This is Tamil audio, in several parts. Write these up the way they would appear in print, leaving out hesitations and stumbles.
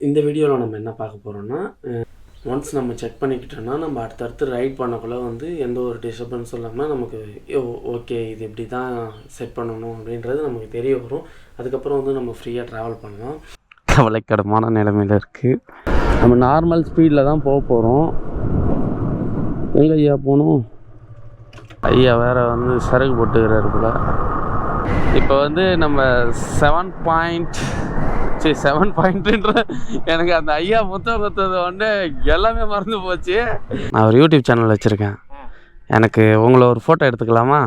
இந்த வீடியோவில் நம்ம என்ன பார்க்க போகிறோம்னா, ஒன்ஸ் நம்ம செக் பண்ணிக்கிட்டோம்னா நம்ம அடுத்தடுத்து ரைட் பண்ணக்குள்ள வந்து எந்த ஒரு டிஸ்டர்பன்ஸும் இல்லாமல் நமக்கு ஓகே இது இப்படி தான் செட் பண்ணணும் அப்படின்றது நமக்கு தெரிய வரும். அதுக்கப்புறம் வந்து நம்ம ஃப்ரீயாக ட்ராவல் பண்ணலாம். கவலைக்கிடமான நிலைமையில் இருக்குது. நம்ம நார்மல் ஸ்பீடில் தான் போக போகிறோம். எங்கே ஐயா போகணும்? ஐயா வேறு வந்து சரக்கு போட்டுக்கிறாரு போல. இப்போ வந்து நம்ம 7.7 எனக்கு அந்த ஐயா புத்தகத்தது வந்து எல்லாமே மறந்து போச்சு. நான் ஒரு யூடியூப் சேனல் வச்சுருக்கேன். எனக்கு உங்களை ஒரு ஃபோட்டோ எடுத்துக்கலாமா?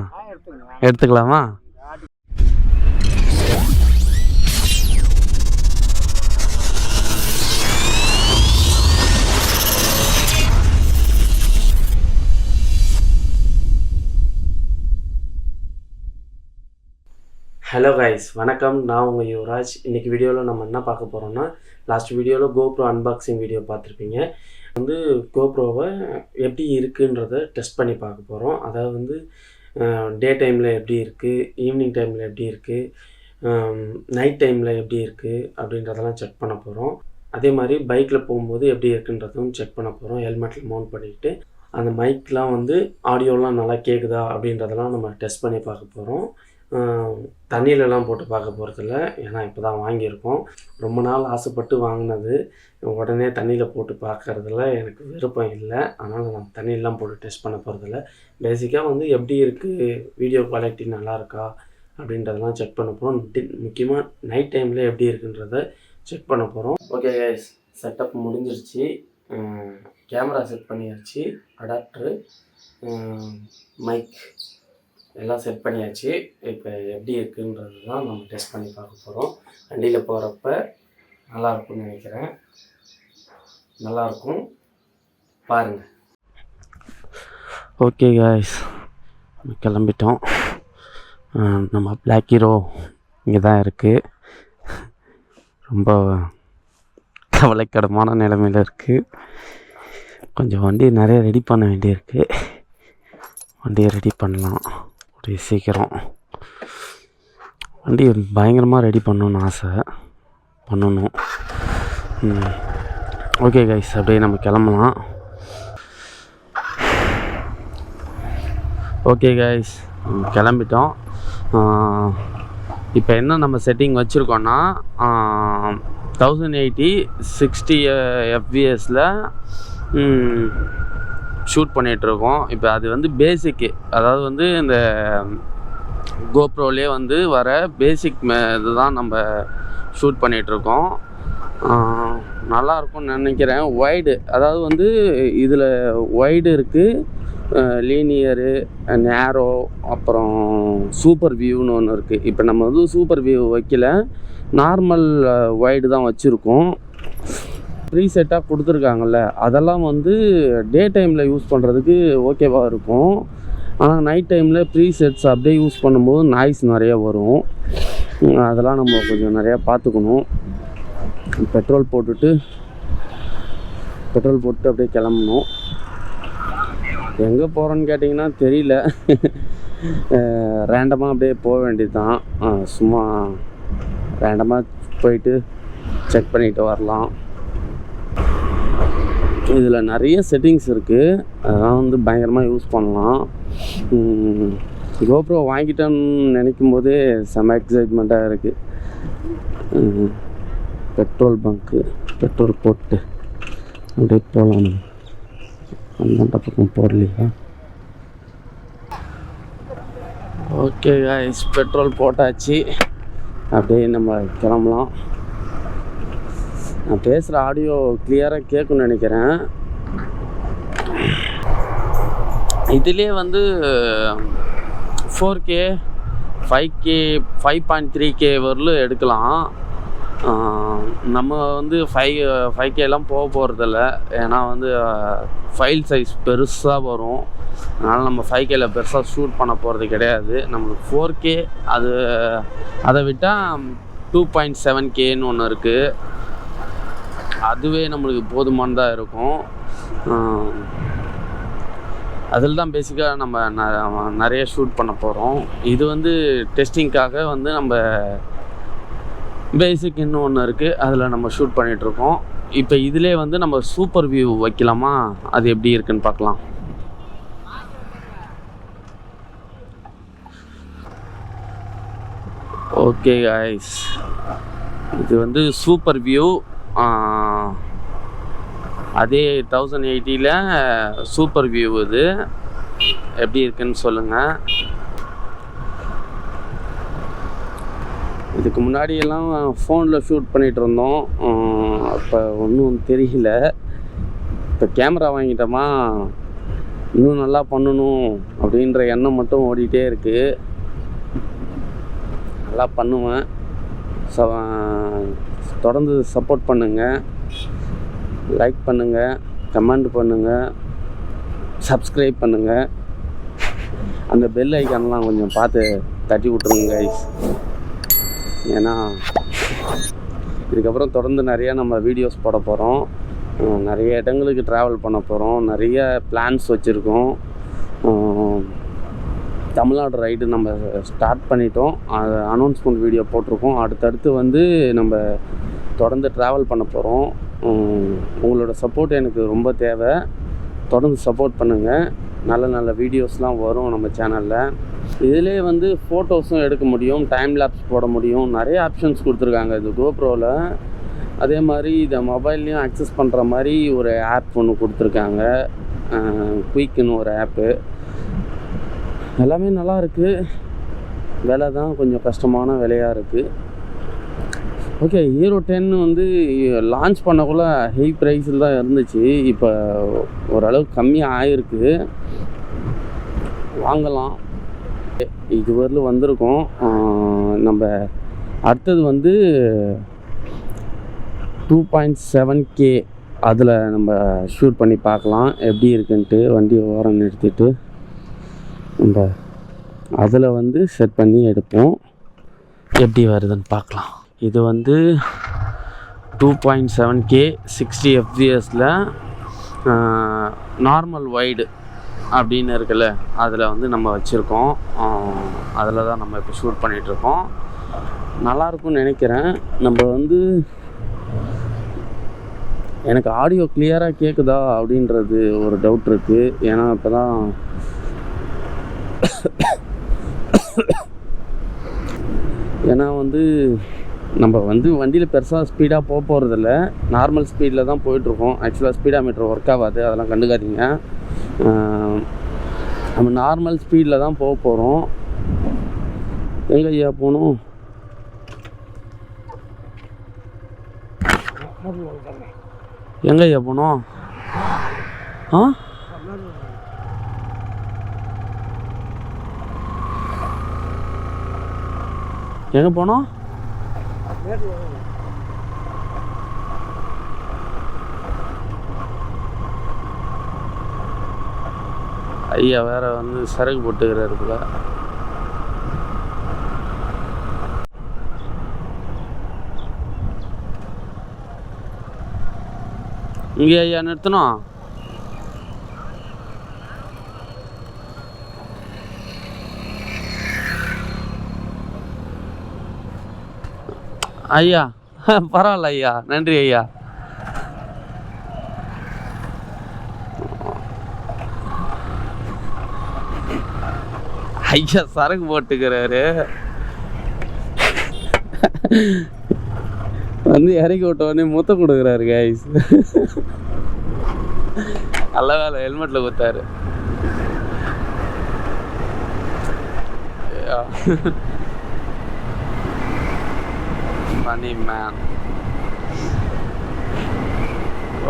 ஹலோ கைஸ், வணக்கம். நான் உங்கள் யுவராஜ். இன்றைக்கி வீடியோவில் நம்ம என்ன பார்க்க போகிறோம்னா, லாஸ்ட் வீடியோவில் கோப்ரோ அன்பாக்சிங் வீடியோ பார்த்துருப்பீங்க. வந்து கோப்ரோவை எப்படி இருக்குன்றதை டெஸ்ட் பண்ணி பார்க்க போகிறோம். அதாவது வந்து டே டைமில் எப்படி இருக்குது, ஈவினிங் டைமில் எப்படி இருக்குது, நைட் டைமில் எப்படி இருக்குது அப்படின்றதெல்லாம் செக் பண்ண போகிறோம். அதே மாதிரி பைக்கில் போகும்போது எப்படி இருக்குன்றதும் செக் பண்ண போகிறோம். ஹெல்மெட்டில் மவுண்ட் பண்ணிக்கிட்டு அந்த மைக்லாம் வந்து ஆடியோலாம் நல்லா கேட்குதா அப்படின்றதெல்லாம் நம்ம டெஸ்ட் பண்ணி பார்க்க போகிறோம். தண்ணியிலலாம் போட்டு பார்க்க போகிறதில்ல, ஏன்னா இப்போ தான் வாங்கியிருக்கோம். ரொம்ப நாள் ஆசைப்பட்டு வாங்கினது. உடனே தண்ணியில் போட்டு பார்க்குறதுல எனக்கு விருப்பம் இல்லை. அதனால் நான் தண்ணியெலாம் போட்டு டெஸ்ட் பண்ண போகிறதில்ல. பேசிக்காக வந்து எப்படி இருக்குது, வீடியோ குவாலிட்டி நல்லா இருக்கா அப்படின்றதெல்லாம் செக் பண்ண போகிறோம். முக்கியமாக நைட் டைமில் எப்படி இருக்குன்றத செக் பண்ண போகிறோம். ஓகே கைஸ், செட்டப் முடிஞ்சிருச்சு. கேமரா செட் பண்ணியாச்சு, அடாப்டரு, மைக் எல்லாம் செட் பண்ணியாச்சு. இப்போ எப்படி இருக்குன்றது தான் நம்ம டெஸ்ட் பண்ணி பார்க்க போகிறோம். வண்டியில் போகிறப்ப நல்லாயிருக்கும்னு நினைக்கிறேன். நல்லாயிருக்கும், பாருங்கள். ஓகே காய்ஸ், கிளம்பிட்டோம். நம்ம பிளாக் ஹீரோ இங்கே தான் இருக்குது. ரொம்ப கவலைக்கிடமான நிலைமையில் இருக்குது. கொஞ்சம் வண்டி நிறைய ரெடி பண்ண வேண்டியிருக்கு. வண்டியை ரெடி பண்ணலாம் சீக்கிரம். வண்டி பயங்கரமாக ரெடி பண்ணணும்னு ஆசை, பண்ணணும். ஓகே கைஸ், அப்படியே நம்ம கிளம்பலாம். ஓகே கைஸ், கிளம்பிட்டோம். இப்போ என்ன நம்ம செட்டிங் வச்சுருக்கோன்னா 1080 60 fps ஷூட் பண்ணிகிட்ருக்கோம். இப்போ அது வந்து பேசிக்கு, அதாவது வந்து இந்த கோப்ரோலே வந்து வர பேசிக் இதுதான் நம்ம ஷூட் பண்ணிகிட்ருக்கோம். நல்லாயிருக்கும்னு நினைக்கிறேன். வைடு, அதாவது வந்து இதில் வைடு இருக்குது, லீனியரு, நேரோ, அப்புறம் சூப்பர் வியூன்னு ஒன்று இருக்குது. இப்போ நம்ம வந்து சூப்பர் வியூ வைக்கல, நார்மல் வைடு தான் வச்சுருக்கோம். ப்ரீசெட்டாக கொடுத்துருக்காங்கல்ல, அதெல்லாம் வந்து டே டைமில் யூஸ் பண்ணுறதுக்கு ஓகேவாக இருக்கும். ஆனால் நைட் டைமில் ப்ரீசெட்ஸ் அப்படியே யூஸ் பண்ணும்போது நாய்ஸ் நிறையா வரும். அதெல்லாம் நம்ம கொஞ்சம் நிறையா பார்த்துக்கணும். பெட்ரோல் போட்டு அப்படியே கிளம்பணும். எங்கே போகிறோன்னு கேட்டிங்கன்னா தெரியல. ரேண்டமாக அப்படியே போக வேண்டியது தான். சும்மா ரேண்டமாக போயிட்டு செக் பண்ணிவிட்டு வரலாம். இதில் நிறைய செட்டிங்ஸ் இருக்குது, அதெல்லாம் வந்து பயங்கரமாக யூஸ் பண்ணலாம். கோப்ரோ வாங்கிட்டேன்னு நினைக்கும் போதே செம்ம எக்ஸைட்மெண்ட்டாக இருக்குது. பெட்ரோல் பங்க்கு, பெட்ரோல் போட்டு அப்படியே போகலாம். அந்த பக்கம் போடலையா? ஓகே காய்ஸ், பெட்ரோல் போட்டாச்சு. அப்படியே நம்ம கிளம்பலாம். நான் பேசுகிற ஆடியோ கிளியராக கேட்குன்னு நினைக்கிறேன். இதிலே வந்து 4K 5K 5.3K வரலும் எடுக்கலாம். நம்ம வந்து 5Kலாம் போக போகிறதில்ல, ஏன்னா வந்து ஃபைல் சைஸ் பெருசாக வரும். அதனால் நம்ம 5Kல பெருசாக ஷூட் பண்ண போகிறது கிடையாது. நம்மளுக்கு 4K அதை விட்டால் 2.7Kன்னு ஒன்று இருக்குது. அதுவே நம்மளுக்கு போதுமானதாக இருக்கும். அதில் தான் பேசிக்காக நம்ம நிறைய ஷூட் பண்ண போகிறோம். இது வந்து டெஸ்டிங்காக வந்து நம்ம பேசிக் இன்னும் ஒன்று இருக்குது, அதில் நம்ம ஷூட் பண்ணிகிட்ருக்கோம். இப்போ இதிலே வந்து நம்ம சூப்பர் வியூ வைக்கலாமா, அது எப்படி இருக்குன்னு பார்க்கலாம். ஓகே கைஸ், இது வந்து சூப்பர் வியூ. அதே 1080ல் சூப்பர் வியூ. இது எப்படி இருக்குன்னு சொல்லுங்கள். இதுக்கு முன்னாடியெல்லாம் ஃபோனில் ஷூட் பண்ணிகிட்டு இருந்தோம், அப்போ ஒன்றும் தெரியல. இப்போ கேமரா வாங்கிட்டோமா, இன்னும் நல்லா பண்ணணும் அப்படின்ற எண்ணம் மட்டும் ஓடிட்டே இருக்குது. நல்லா பண்ணுவேன். தொடர்ந்து சப்போர்ட் பண்ணுங்கள், லைக் பண்ணுங்கள், கமெண்ட் பண்ணுங்கள், சப்ஸ்கிரைப் பண்ணுங்கள். அந்த பெல் ஐக்கான்லாம் கொஞ்சம் பார்த்து தட்டி விட்ருங்க கைஸ். ஏன்னா இதுக்கப்புறம் தொடர்ந்து நிறையா நம்ம வீடியோஸ் போட போகிறோம், நிறைய இடங்களுக்கு ட்ராவல் பண்ண போகிறோம், நிறைய பிளான்ஸ் வச்சுருக்கோம். தமிழ்நாடு ரைடு நம்ம ஸ்டார்ட் பண்ணிட்டோம், அது அனௌன்ஸ்மெண்ட் வீடியோ போட்டிருக்கோம். அடுத்தடுத்து வந்து நம்ம தொடர்ந்து ட்ராவல் பண்ண போகிறோம். உங்களோட சப்போர்ட் எனக்கு ரொம்ப தேவை. தொடர்ந்து சப்போர்ட் பண்ணுங்கள். நல்ல நல்ல வீடியோஸ்லாம் வரும் நம்ம சேனலில். இதிலே வந்து ஃபோட்டோஸும் எடுக்க முடியும், டைம் லேப்ஸ் போட முடியும், நிறைய ஆப்ஷன்ஸ் கொடுத்துருக்காங்க இது கோப்ரோவில். அதே மாதிரி இதை மொபைல்லையும் அக்சஸ் பண்ணுற மாதிரி ஒரு ஆப் ஒன்று கொடுத்துருக்காங்க, குயிக்குன்னு ஒரு ஆப்பு. எல்லாமே நல்லா இருக்குது. விலை தான் கொஞ்சம் கஷ்டமான விலையாக இருக்குது. ஓகே, ஹீரோ 10 வந்து லான்ச் பண்ணக்குள்ள ஹை ப்ரைஸில் தான் இருந்துச்சு. இப்போ ஓரளவுக்கு கம்மியாக ஆகிருக்கு, வாங்கலாம். இதுவரையிலும் வந்திருக்கோம். நம்ம அடுத்தது வந்து 2.7K அதில் நம்ம ஷூட் பண்ணி பார்க்கலாம் எப்படி இருக்குன்ட்டு. வண்டியை ஓரம் நிறுத்திட்டு நம்ம அதில் வந்து செட் பண்ணி எடுப்போம், எப்படி வருதுன்னு பார்க்கலாம். இது வந்து 2.7K 60 fps நார்மல் வைடு அப்படின்னு இருக்குல்ல, அதில் வந்து நம்ம வச்சுருக்கோம். அதில் தான் நம்ம இப்போ ஷூட் பண்ணிகிட்ருக்கோம். நல்லாயிருக்கும்னு நினைக்கிறேன். நம்ம வந்து எனக்கு ஆடியோ கிளியராக கேட்குதா அப்படின்றது ஒரு டவுட் இருக்குது. ஏன்னா இப்போ தான் வந்து நம்ம வந்து வண்டியில் பெருசாக ஸ்பீடாக போகிறதில்ல, நார்மல் ஸ்பீடில் தான் போயிட்டுருக்கோம். ஆக்சுவலாக ஸ்பீடா மீட்டர் ஒர்க் ஆகாது, அதெல்லாம் கண்டுக்காதீங்க. நம்ம நார்மல் ஸ்பீடில் தான் போகிறோம். எங்கே ஐயா போகணும்? எங்கே ஐயா போகணும்? எங்கே போனோம்? ஐயா வேற வந்து சரக்கு போட்டுக்கிறாரு போல. இங்கே ஐயா நிறுத்தணும். ஐயா பரவாயில்ல ஐயா, நன்றி ஐயா. ஐயா சரக்கு போட்டுக்கிறாரு, வந்து இறக்கி விட்டோடனே முத்த கொடுக்குறாரு கைஸ். நல்ல வேலை ஹெல்மெட்டில் கொடுத்தாரு. Funny man.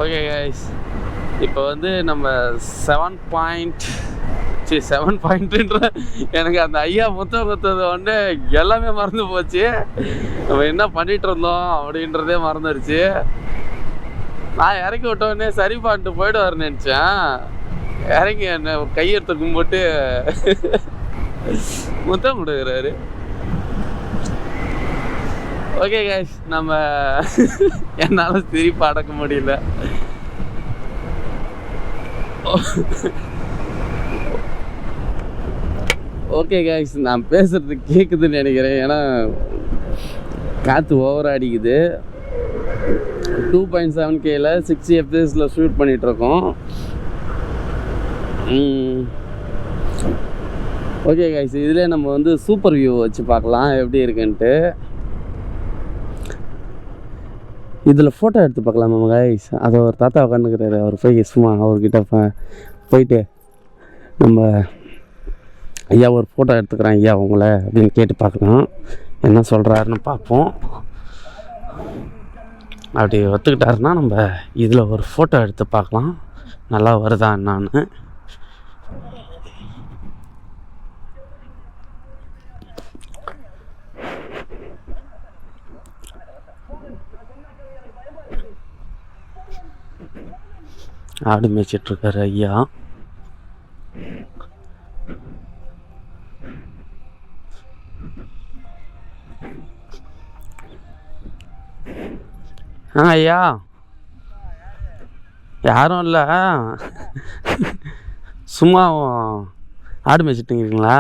ஓகே கைஸ், இப்போ வந்து நம்ம 7.7 எனக்கு அந்த ஐயா முத்தம் கொடுத்தது வந்து எல்லாமே மறந்து போச்சு. நம்ம என்ன பண்ணிட்டு இருந்தோம் அப்படின்றதே மறந்துடுச்சு. நான் இறக்கி விட்டோடனே சரி பண்ணிட்டு போய்டுவாருன்னு நினச்சேன். இறங்கி என்ன கையெடுத்து கும்பிட்டு முத்தம் கொடுக்குறாரு. ஓகே கைஸ், நம்ம என்னால் சிரிப்பு அடக்க முடியல. ஓகே கைஸ், நான் பேசுகிறது கேட்குதுன்னு நினைக்கிறேன். ஏன்னா காற்று ஓவராக அடிக்குது. 2.7Kல 60 FPS ஷூட் பண்ணிகிட்ருக்கோம். ஓகே கைஸ், இதிலே நம்ம வந்து சூப்பர் வியூ வச்சு பார்க்கலாம் எப்படி இருக்குன்ட்டு. இதில் ஃபோட்டோ எடுத்து பார்க்கலாமா கைஸ்? அதை ஒரு தாத்தா உட்காந்துக்கிறாரு. அவர் போய் சும்மா அவர்கிட்ட போயிட்டு நம்ம ஐயா ஒரு ஃபோட்டோ எடுத்துக்கிறேன் ஐயா உங்களை அப்படின்னு கேட்டு பார்க்கலாம், என்ன சொல்கிறாருன்னு பார்ப்போம். அப்படி ஒத்துக்கிட்டாருன்னா நம்ம இதில் ஒரு ஃபோட்டோ எடுத்து பார்க்கலாம் நல்லா வருதா என்னான்னு. ஆடு மேய்ச்சிட்ருக்காரு ஐயா. ஐயா யாரும் இல்லை, சும்மா ஆடு மேய்ச்சிட்டுங்களா?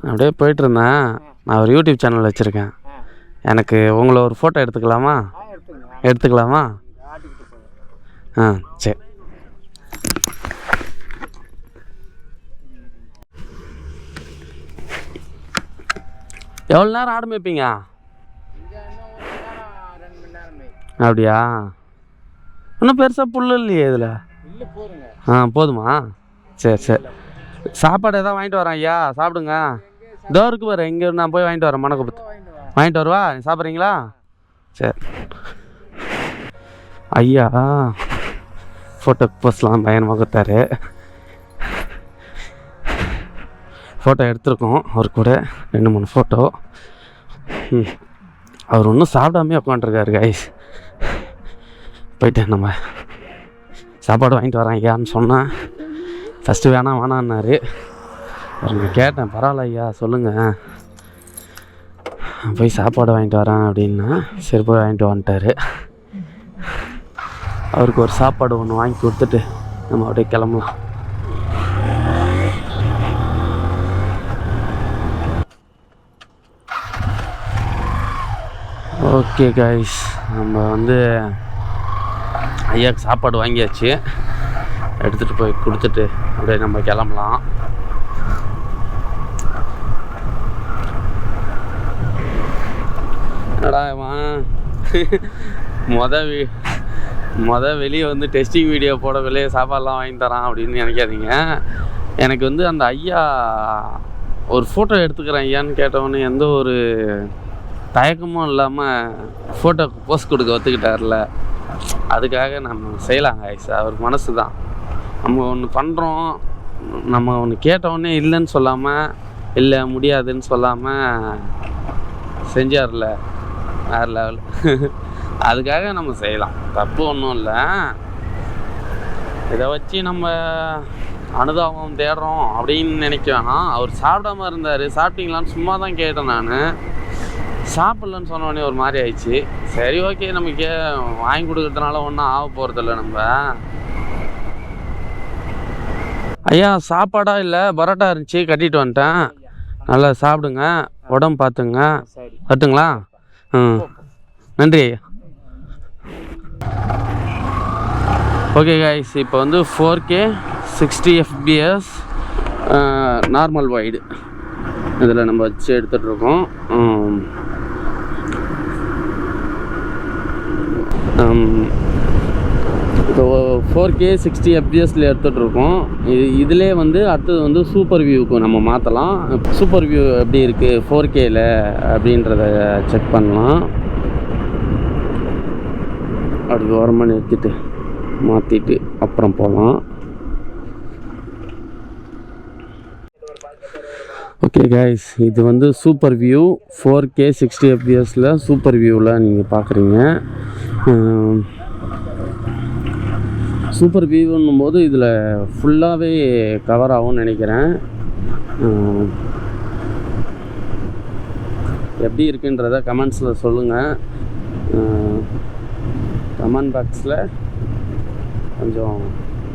அப்படியே போயிட்டுருந்தேன். நான் ஒரு யூடியூப் சேனல் வச்சுருக்கேன். எனக்கு உங்களை ஒரு ஃபோட்டோ எடுத்துக்கலாமா? எடுத்துக்கலாமா? சரி. எவ்வளோ நேரம் ஆடு மேய்ப்பீங்க? அப்படியா? இன்னும் பெருசாக புல் இல்லையே இதில். போதுமா? சரி. சாப்பாடு எதாவது வாங்கிட்டு வரேன் ஐயா, சாப்பிடுங்க. இதோ இருக்கு பாரு, இங்கே நான் போய் வாங்கிட்டு வரேன். மணக்கப்புத்து வாங்கிட்டு வருவா? நீ சாப்பிட்றீங்களா? சரி. ஐயா ஃபோட்டோ போஸ்ட்லாம் பயணமாக கொடுத்தாரு. ஃபோட்டோ எடுத்திருக்கோம் அவர் கூட 2-3 ஃபோட்டோ. அவர் ஒன்றும் சாப்பிடாமே உட்காந்துருக்காரு கைஸ். போயிட்டு நம்ம சாப்பாடு வாங்கிட்டு வரேன் ஐயான்னு சொன்னேன். ஃபஸ்ட்டு வேணான்னாரு. அவருங்க கேட்டேன், பரவாயில்ல ஐயா சொல்லுங்கள், போய் சாப்பாடு வாங்கிட்டு வரேன் அப்படின்னா சரி போய் வாங்கிட்டு வந்துட்டார். அவருக்கு ஒரு சாப்பாடு ஒன்று வாங்கி கொடுத்துட்டு நம்ம அப்படியே கிளம்பலாம். ஓகே கைஸ், நம்ம வந்து ஐயாவுக்கு சாப்பாடு வாங்கியாச்சு. எடுத்துகிட்டு போய் கொடுத்துட்டு அப்படியே நம்ம கிளம்பலாம். என்னடா வெளியே வந்து டெஸ்டிங் வீடியோ போட வெளியே சாப்பாடெலாம் வாங்கி தரான் அப்படின்னு நினைக்காதீங்க. எனக்கு வந்து அந்த ஐயா ஒரு ஃபோட்டோ எடுத்துக்கிறேன் ஐயான்னு கேட்டவொன்னே எந்த ஒரு தயக்கமும் இல்லாமல் ஃபோட்டோக்கு போஸ்ட் கொடுக்க ஒத்துக்கிட்டார்ல, அதுக்காக நம்ம செய்யலாங்க ஐசா. அவர் மனசு தான். நம்ம ஒன்று பண்ணுறோம், நம்ம ஒன்று கேட்டவுடனே இல்லைன்னு சொல்லாமல், இல்லை முடியாதுன்னு சொல்லாமல் செஞ்சார்ல, வேறு லெவல். அதுக்காக நம்ம செய்யலாம், தப்பு ஒன்றும் இல்லை. இதை வச்சு நம்ம அனுதாபம் தேடுறோம் அப்படின்னு நினைக்க வேணாம். அவர் சாப்பிடாம இருந்தார், சாப்பிட்டீங்களான்னு சும்மா தான் கேட்டேன். நான் சாப்பிட்லன்னு சொன்னோடனே ஒரு மாதிரி ஆயிடுச்சு. சரி ஓகே, நமக்கு வாங்கி கொடுக்கறதுனால ஒன்றும் ஆக போகிறதில்ல. நம்ம ஐயா சாப்பாடாக இல்லை பரோட்டா இருந்துச்சு, கட்டிட்டு வந்துட்டேன். நல்லா சாப்பிடுங்க, உடம்பு பார்த்துங்க. கட்டுங்களா? நன்றி ஐயா. ஓகே கைஸ், இப்போ வந்து 4K 60 FPS நார்மல் வைடு இதில் நம்ம வச்சு எடுத்துகிட்ருக்கோம். இப்போ 4K 60 FPSல எடுத்துகிட்ருக்கோம். இதிலே வந்து அடுத்தது வந்து சூப்பர் வியூவுக்கு நம்ம மாற்றலாம். சூப்பர் வியூ எப்படி இருக்குது 4Kல அப்படின்றத செக் பண்ணலாம். அடுத்து ஓரமாக நிறுத்திட்டு மாற்றிட்டு அப்புறம் போகலாம். ஓகே கைஸ், இது வந்து சூப்பர் வியூ 4K 60 FPSல சூப்பர் வியூவில் நீங்கள் பார்க்குறீங்க. சூப்பர் வியூன்னும் போது இதில் ஃபுல்லாகவே கவர் ஆகும்னு நினைக்கிறேன். எப்படி இருக்குன்றத கமெண்ட்ஸில் சொல்லுங்கள். கமெண்ட் பாக்ஸில் கொஞ்சம்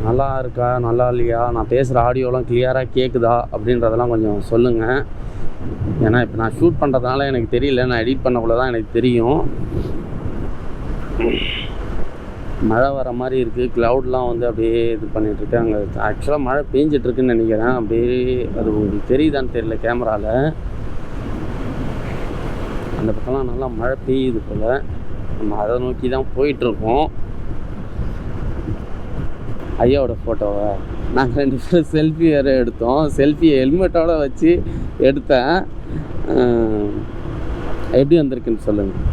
நல்லா இருக்கா நல்லா இல்லையா, நான் பேசுகிற ஆடியோலாம் கிளியராக கேட்குதா அப்படின்றதெல்லாம் கொஞ்சம் சொல்லுங்கள். ஏன்னா இப்போ நான் ஷூட் பண்ணுறதுனால எனக்கு தெரியல, நான் எடிட் பண்ணக்குள்ள தான் எனக்கு தெரியும். மழை வர மாதிரி இருக்குது, க்ளவுட்லாம் வந்து அப்படியே இது பண்ணிகிட்ருக்கு. அங்கே ஆக்சுவலாக மழை பெஞ்சிட்ருக்குன்னு நினைக்கிறேன். அப்படியே அது உங்களுக்கு தெரியுதான்னு தெரியல கேமராவில். அந்த பக்கம்லாம் நல்லா மழை பெய்யுது போல். நம்ம அதை நோக்கி தான் போயிட்டுருக்கோம். ஐயாவோட ஃபோட்டோவை நாங்கள் 2 பேரும் செல்ஃபி வேறு எடுத்தோம். செல்ஃபியை ஹெல்மெட்டோடு வச்சு எடுத்தேன். எப்படி வந்திருக்குன்னு சொல்லுங்கள்.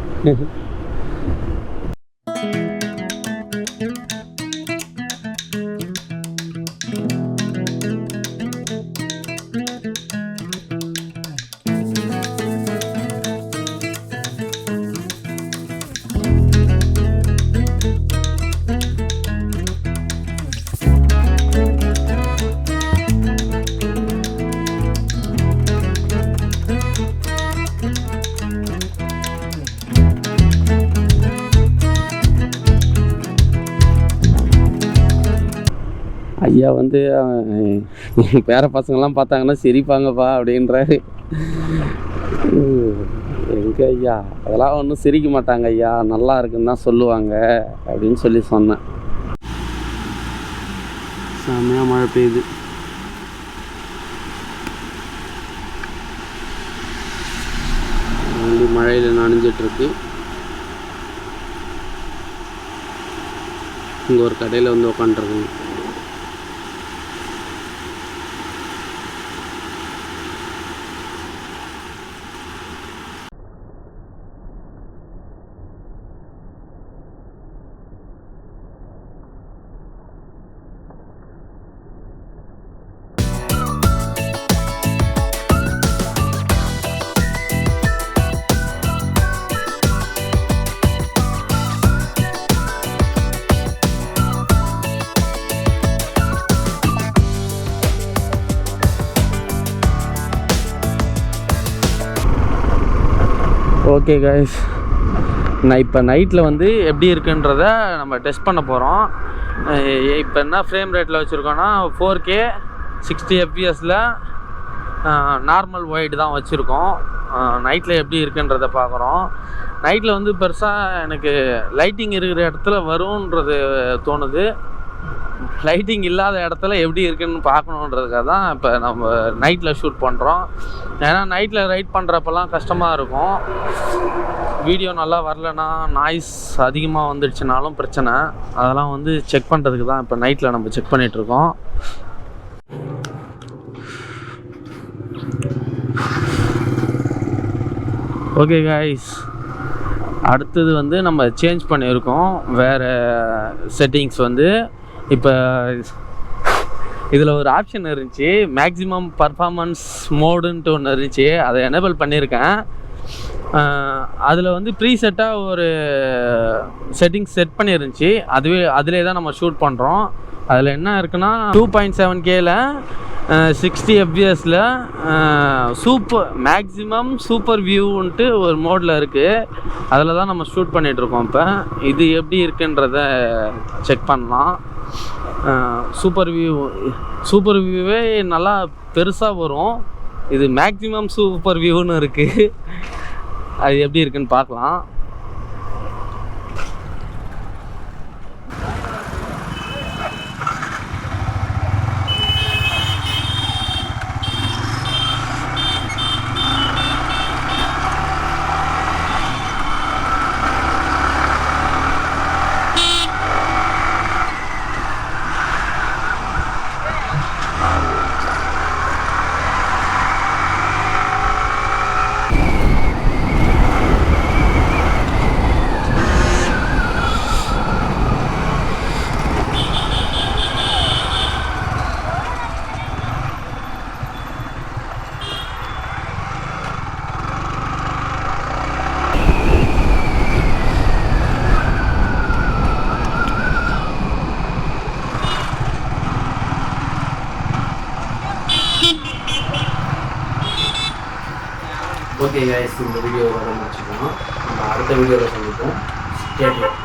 ஐயா வந்து பேர பசங்கள்லாம் பார்த்தாங்கன்னா சிரிப்பாங்கப்பா அப்படின்றாரு. எங்கே ஐயா அதெல்லாம் ஒன்றும் சிரிக்க மாட்டாங்க ஐயா, நல்லா இருக்குன்னு தான் சொல்லுவாங்க அப்படின்னு சொல்லி சொன்னேன். செம்மையாக மழை பெய்யுது. வண்டி மழையில் நனைஞ்சிட்ருக்கு. இங்கே ஒரு கடையில் வந்து உட்காந்துருக்குங்க. ஓகே கைஸ், நான் இப்போ நைட்டில் வந்து எப்படி இருக்குன்றத நம்ம டெஸ்ட் பண்ண போகிறோம். இப்போ என்ன ஃப்ரேம் ரேட்டில் வச்சுருக்கோன்னா 4K 60 fps நார்மல் ஒயிட் தான் வச்சுருக்கோம். நைட்டில் எப்படி இருக்குன்றதை பார்க்குறோம். நைட்டில் வந்து பெருசாக எனக்கு லைட்டிங் இருக்கிற இடத்துல வரும்ன்றது தோணுது. லைட்டிங் இல்லாத இடத்துல எப்படி இருக்குன்னு பார்க்கணுன்றதுக்காக தான் இப்போ நம்ம நைட்டில் ஷூட் பண்ணுறோம். ஏன்னா நைட்டில் ரைட் பண்ணுறப்பெல்லாம் கஷ்டமாக இருக்கும். வீடியோ நல்லா வரலன்னா, நாய்ஸ் அதிகமாக வந்துடுச்சுனாலும் பிரச்சனை. அதெல்லாம் வந்து செக் பண்ணுறதுக்கு தான் இப்போ நைட்டில் நம்ம செக் பண்ணிகிட்ருக்கோம். ஓகே காய்ஸ், அடுத்தது வந்து நம்ம சேஞ்ச் பண்ணியிருக்கோம் வேறு செட்டிங்ஸ். வந்து இப்போ இதில் ஒரு ஆப்ஷன் இருந்துச்சு, மேக்ஸிமம் பர்ஃபார்மன்ஸ் மோடுன்ட்டு ஒன்று இருந்துச்சு. அதை எனேபிள் பண்ணியிருக்கேன். அதில் வந்து ப்ரீசெட்டாக ஒரு செட்டிங்ஸ் செட் பண்ணியிருந்துச்சு. அதிலே தான் நம்ம ஷூட் பண்ணுறோம். அதில் என்ன இருக்குன்னா 2.7Kல 60 fps மேக்ஸிமம் சூப்பர் வியூன்ட்டு ஒரு மோடில் இருக்குது. அதில் தான் நம்ம ஷூட் பண்ணிகிட்ருக்கோம். இப்போ இது எப்படி இருக்குன்றத செக் பண்ணலாம். சூப்பர் வியூவே நல்லா பெருசாக வரும். இது மேக்ஸிமம் சூப்பர் வியூன்னு இருக்குது. அது எப்படி இருக்குன்னு பார்க்கலாம். ஓகே கைஸ், இந்த வீடியோ வர முடிச்சுக்கலாம். நம்ம அடுத்த வீடியோவில் சந்திப்போம். கேட்கலாம்.